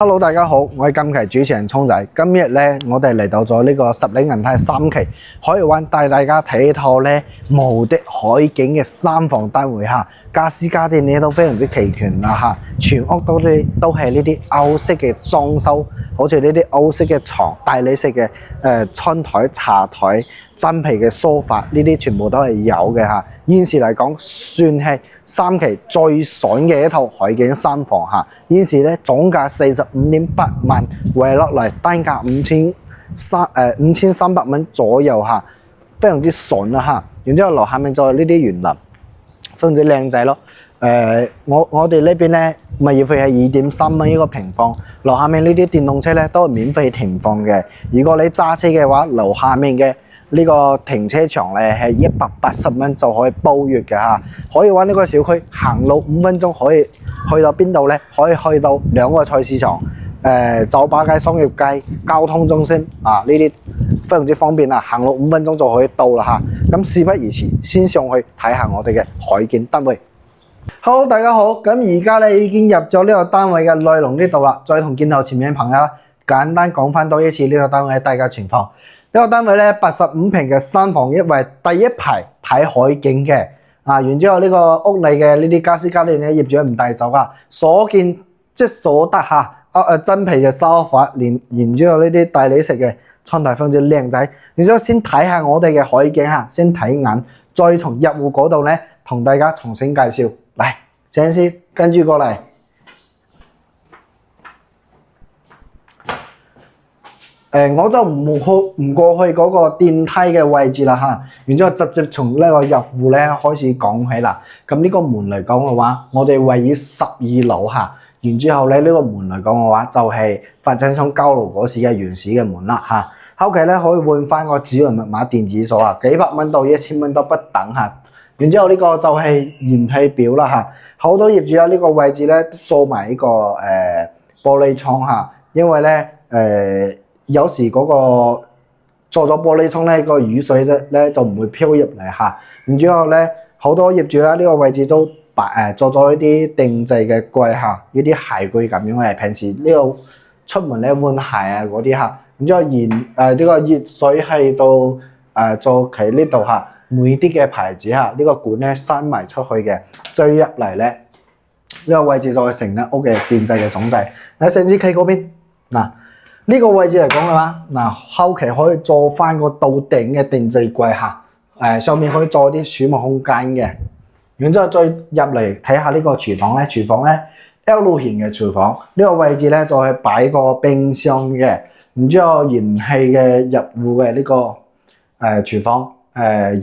Hello，大家好，我係今期主持人聰仔。今日咧，我哋嚟到咗呢個十里銀泰3期海灣，帶大家睇套咧無敵海景嘅3房單位嚇，家私家電咧都非常之齊全啦嚇，全屋都係呢啲歐式嘅裝修，好似呢啲歐式嘅床、大理石嘅餐台、茶台、真皮嘅梳化，呢啲全部都係有嘅嚇。現時嚟講，算係3期最爽嘅一套海景3房嚇。現時咧總價45.8萬，圍落嚟單價5300蚊左右嚇，非常之爽啦嚇。然之後樓下面就係呢啲園林，非常之靚仔咯。我哋呢邊咧物業費係2.3蚊一個平方，樓下面呢啲電動車咧都係免費停放嘅。如果你揸車嘅話，樓下面嘅呢個停車場咧係180蚊就可以包月嘅嚇，可以揾呢個小區行路5分鐘可以去到邊度咧？可以去到2個菜市場、酒吧街、商業街、交通中心啊，呢啲非常之方便啊！行路5分鐘就可以到啦嚇。咁事不宜遲，先上去睇下我哋嘅海景單位。Hello，大家好，咁而家咧已經入咗呢個單位嘅內容呢度啦，再同鏡頭前面嘅朋友簡單講翻多一次呢個單位嘅大家情況。呢個單位咧85平嘅3房一衛，第一排睇海景嘅啊，然之後呢個屋裏嘅呢啲家私家電咧業主唔帶走噶，所見即所得嚇。真皮嘅沙發，然之後呢啲大理石嘅窗台非常之靚仔。然之後先睇下我哋嘅海景嚇，先睇眼，再從入戶嗰度咧同大家重新介紹。嚟，鄭先跟住過嚟。我就唔過去嗰個電梯嘅位置啦嚇，然之後直接從呢個入戶咧開始講起啦。咁呢個門嚟講嘅話，我哋位於12樓嚇，然之後咧呢個門嚟講嘅話，就係發展商交樓嗰時嘅原始嘅門啦嚇。後期咧可以換翻個指紋密碼電子鎖啊，幾百蚊到1000蚊都不等嚇。然之後呢個就係燃氣表啦嚇，好多業主喺呢個位置咧做埋呢個玻璃窗嚇，因為咧有時嗰個做咗玻璃窗咧，個雨水咧就唔會飄入嚟嚇。然之後咧，好多業主喺呢個位置都做咗一啲定制嘅櫃嚇，呢啲鞋櫃咁樣嘅。平時呢個出門咧換鞋啊嗰啲嚇。然之後呢個熱水器就做喺呢度嚇，每啲嘅牌子嚇，呢個管咧閂埋出去嘅，追入嚟咧呢個位置就係成間屋嘅電制嘅總掣。喺攝影機嗰邊嗱。呢個位置嚟講嘅話，嗱後期可以做翻個到頂嘅定制櫃嚇，上面可以做啲儲物空間嘅。然之後再入嚟睇下呢個廚房咧，廚房咧 L 型嘅廚房，呢個位置咧就係擺個冰箱嘅。然之後燃氣嘅入戶嘅呢個廚房，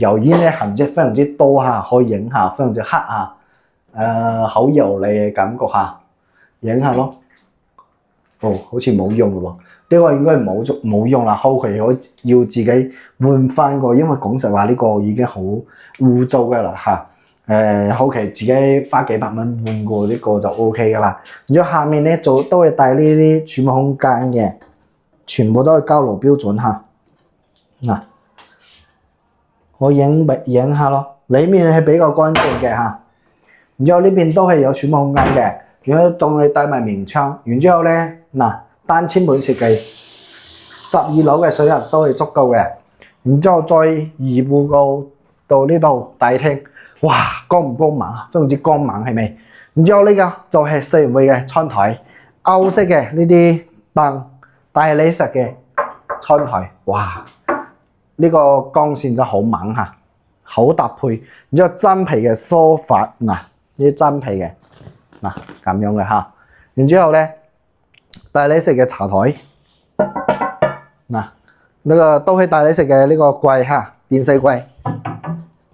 油煙咧痕跡非常之多嚇，可以影下非常之黑嚇，好油膩嘅感覺嚇，影下咯。哦，好似冇用嘅喎。呢個應該冇用啦，後期我要自己換翻個，因為講實話呢個已經好污糟嘅啦嚇。後期自己花幾百蚊換過呢個就 OK 噶啦。然之後下面咧都係帶呢啲儲物空間嘅，全部都係交樓標準嚇。嗱，我影下咯，裡面係比較乾淨嘅嚇。然之後呢邊都係有儲物空間嘅，然後仲係帶埋棉窗。然之後咧嗱。單千本設計，12樓嘅水壓都係足夠嘅。然之後再移步到呢度大廳，哇，光唔光猛啊？非常之光猛係咪？然之後呢個就係4人位嘅窗台，歐式嘅呢啲燈，大理石嘅窗台，哇！呢個光線就好猛嚇，好搭配。然之後真皮嘅梳化，嗱呢啲真皮嘅，嗱咁樣嘅嚇。然之後咧。大理石嘅茶台，嗱呢個都係大理石嘅呢個櫃嚇，電視櫃。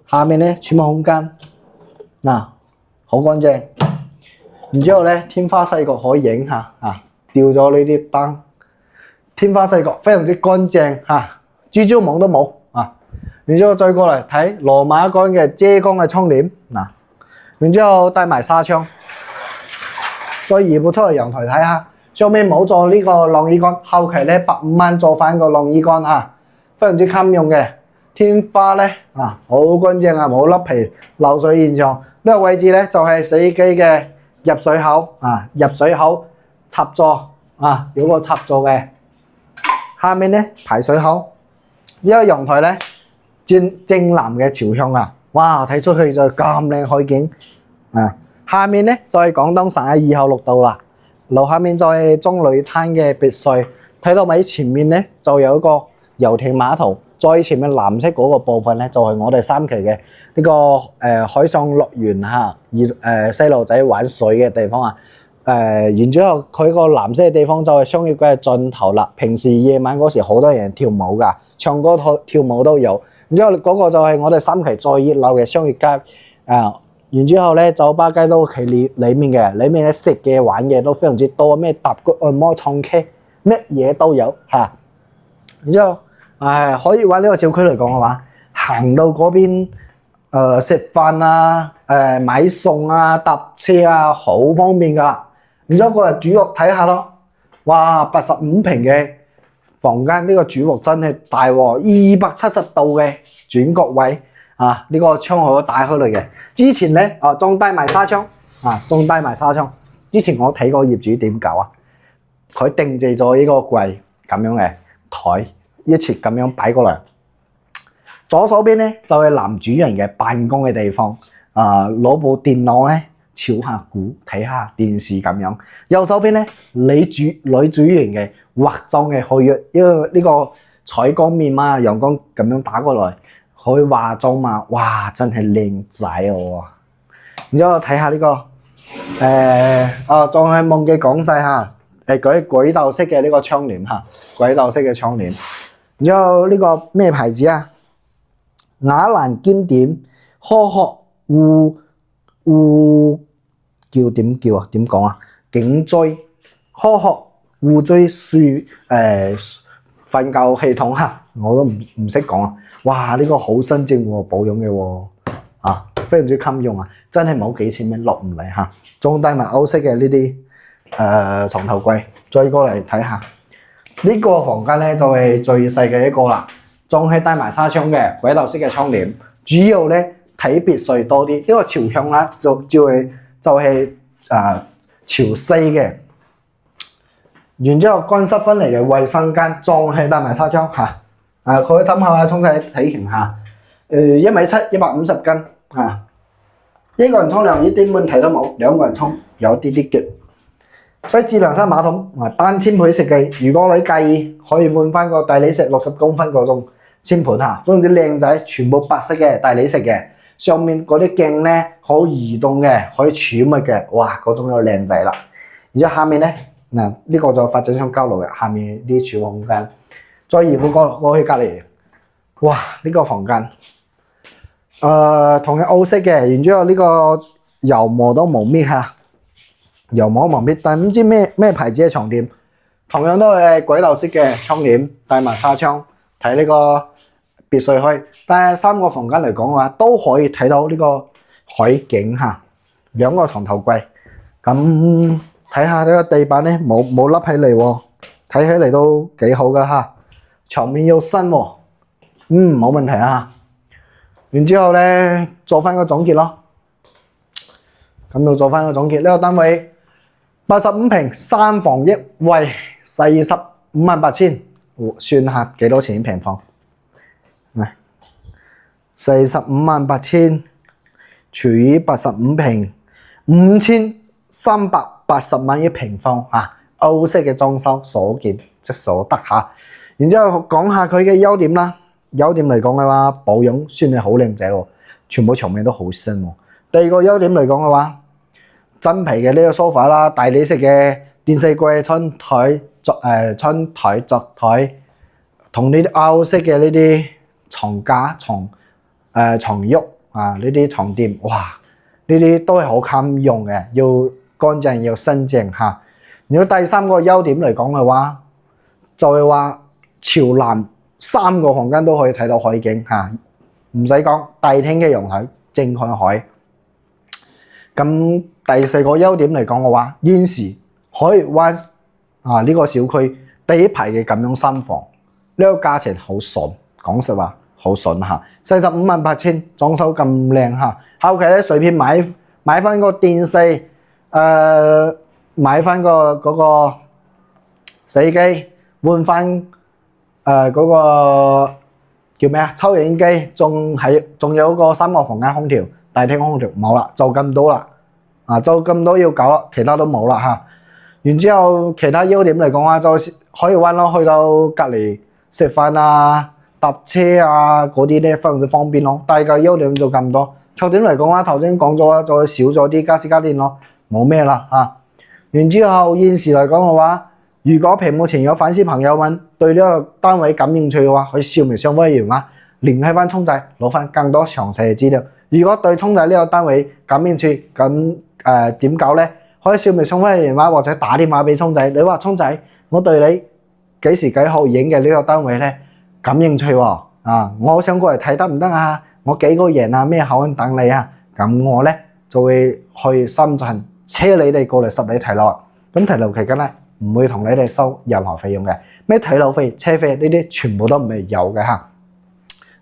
下面咧儲物空間，嗱好乾淨。然之後咧天花細角可以影下啊，掉咗呢啲燈，天花細角非常之乾淨嚇，蜘蛛網都冇啊。然之後再過嚟睇羅馬乾嘅遮光嘅窗簾，嗱，然之後帶埋紗窗，再移步出嚟陽台睇下。上面冇做呢個晾衣杆，後期咧150萬做翻個晾衣杆嚇，非常之襟用嘅。天花咧好乾淨啊，冇甩皮漏水現象。呢個位置咧就係洗衣機嘅入水口啊，入水口插座啊，有個插座嘅。下面咧排水口，呢個陽台咧正南嘅朝向啊，哇！睇出去就咁靚海景啊。下面咧就係廣東省嘅2號綠道啦，樓下面就係中旅灘嘅別墅，睇到咪前面咧就有一個遊艇碼頭，再前面藍色嗰個部分咧就係我哋3期嘅呢個海上樂園嚇，細路仔玩水嘅地方啊。然之後佢個藍色嘅地方就係商業街嘅盡頭啦。平時夜晚嗰時好多人跳舞噶，唱歌跳舞都有。然之後嗰個就係我哋3期最熱鬧嘅商業街。然之後咧酒吧街都喺裡面嘅，裡面咧食嘅玩嘅都非常之多，咩揼骨按摩唱 K 乜嘢都有嚇。然之後可以玩呢個小區嚟講嘅話，行到嗰邊食飯啊、買餸啊、搭車啊，好方便噶啦。然之後過嚟主卧睇下咯，哇！85平嘅房間，呢個主卧真係大喎，270度嘅轉角位啊！呢個窗口都打開嚟嘅。之前咧仲帶埋紗窗仲帶埋紗窗。之前我睇過業主點搞啊，佢定製咗呢個櫃咁樣嘅台，一齊咁樣擺過嚟。左手邊咧就係男主人嘅辦公嘅地方，攞部電腦咧炒下股睇下電視咁樣。右手邊咧女主人嘅化妝嘅可以，因為呢個採光面嘛，陽光咁樣打過來可以化妝嘛，哇！真係靚仔喎。然之後睇下呢個仲係忘記講晒嚇，軌道式嘅呢個窗簾嚇，軌道式嘅窗簾。然之後呢個咩牌子啊？雅蘭經典科學叫點講啊？頸椎科學護椎瞓覺系統嚇，我都唔識講啊！哇，呢個好新淨喎，保養嘅喎，非常之襟用啊！真係冇幾錢咩落唔嚟嚇，仲帶埋歐式嘅呢啲床頭櫃。再過嚟睇下呢個房間咧，就係最細嘅一個啦。仲係帶埋紗窗嘅軌道式嘅窗簾，主要咧睇別墅多啲。呢個朝向啦，就係朝西嘅。然之後乾濕分離嘅衛生間，仲係帶埋紗窗嚇。佢參考下沖體體型嚇，1.7米150斤嚇。一個人沖涼一啲問題都冇，兩個人沖有啲啲嘅。非智能式馬桶單簽倍設計，如果你介意，可以換翻個大理石60公分嗰種簽盤嚇，非常之靚仔，全部白色嘅大理石嘅，上面嗰啲鏡咧可以移動嘅，可以儲物嘅，哇！嗰種就靚仔啦。而且下面咧呢個就發展商交流嘅，下面啲儲物空間。再移步過去隔離，哇！呢個房間同樣歐式嘅，然之後呢個油膜都冇搣嚇。油膜冇搣，但唔知咩牌子嘅床墊，同樣都係軌道式嘅窗簾，帶埋紗窗，睇呢個別墅區。但係3個房間嚟講嘅話，都可以睇到呢個海景嚇。2個床頭櫃，咁睇下呢個地板咧冇凹起嚟喎，睇起嚟都幾好噶嚇。牆面要新喎，冇問題啊。然之後咧做翻個總結咯，咁就做翻個總結。呢個單位85平3房1衛，458000，算下幾多錢平方？嚟458000除以85平，5380蚊一平方嚇。歐式嘅裝修，所見即所得嚇。然之後講下佢嘅優點啦。優點嚟講嘅話，保養算係好靚仔喎，全部牆面都好新喎。第二個優點嚟講嘅話，真皮嘅呢個 sofa 啦，大理石嘅電視櫃、窗台、側台，同呢啲歐式嘅呢啲床架、床褥呢啲床墊，哇！呢啲都係好襟用嘅，要乾淨要新淨嚇。如果第3個優點嚟講嘅話，就係話朝南3個房間都可以睇到海景嚇，唔使講大廳嘅陽台正看海。咁第4個優點嚟講嘅話，現時海悅灣呢個小區第一排嘅咁樣3房，呢個價錢好筍，講實話好筍嚇。458000裝修咁靚嚇，後期咧隨便買翻個電視，買翻個嗰個洗衣機，換翻嗰個叫咩啊？抽油煙機，仲有個3個房間空調，大廳空調冇啦，就咁多啦。就咁多要搞啦，其他都冇啦嚇。然之後其他優點嚟講啊，就可以玩咯，去到隔離食飯啊、搭車啊嗰啲咧，非常之方便咯。大概優點就咁多。缺點嚟講啊，頭先講咗啦，再少咗啲家私家電咯，冇咩啦嚇。然之後現時嚟講嘅話，如果屏幕前有粉絲朋友們對呢個單位感興趣嘅話，可以掃描上方二維碼聯繫翻聰仔，攞翻更多詳細嘅資料。如果對聰仔呢個單位感興趣，咁點搞呢？可以掃描上方二維碼或者打電話俾聰仔。你話聰仔，我對你幾時幾號影嘅呢個單位呢感興趣喎，我想過嚟睇得唔得啊？我幾個人啊，咩口岸等你啊？咁我呢就會去深圳車你哋過嚟實地睇樓。咁睇樓期間呢，唔會同你哋收任何費用嘅，咩睇樓費、車費呢啲全部都唔係有嘅嚇。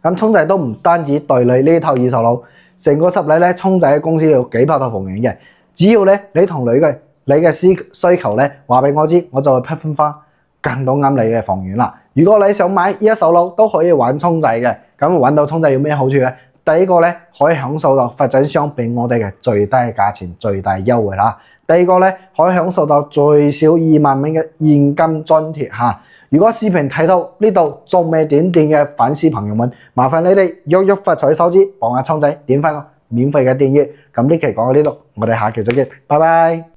咁聰仔都唔單止對你呢套二手樓，成個十里咧，聰仔嘅公司有幾百套房源嘅。只要咧你同你嘅需求咧話俾我知，我就會批分翻更多啱你嘅房源啦。如果你想買一手樓都可以揾聰仔嘅，咁揾到聰仔有咩好處咧？第一個咧可以享受到發展商俾我哋嘅最低價錢、最大優惠啦。第二個咧可以享受到最少2萬蚊嘅現金津貼嚇。如果視頻睇到呢度仲未點電嘅粉絲朋友們，麻煩你哋喐發財手指幫阿聰仔點翻個免費嘅訂閱。咁呢期講到呢度，我哋下期再見，拜拜。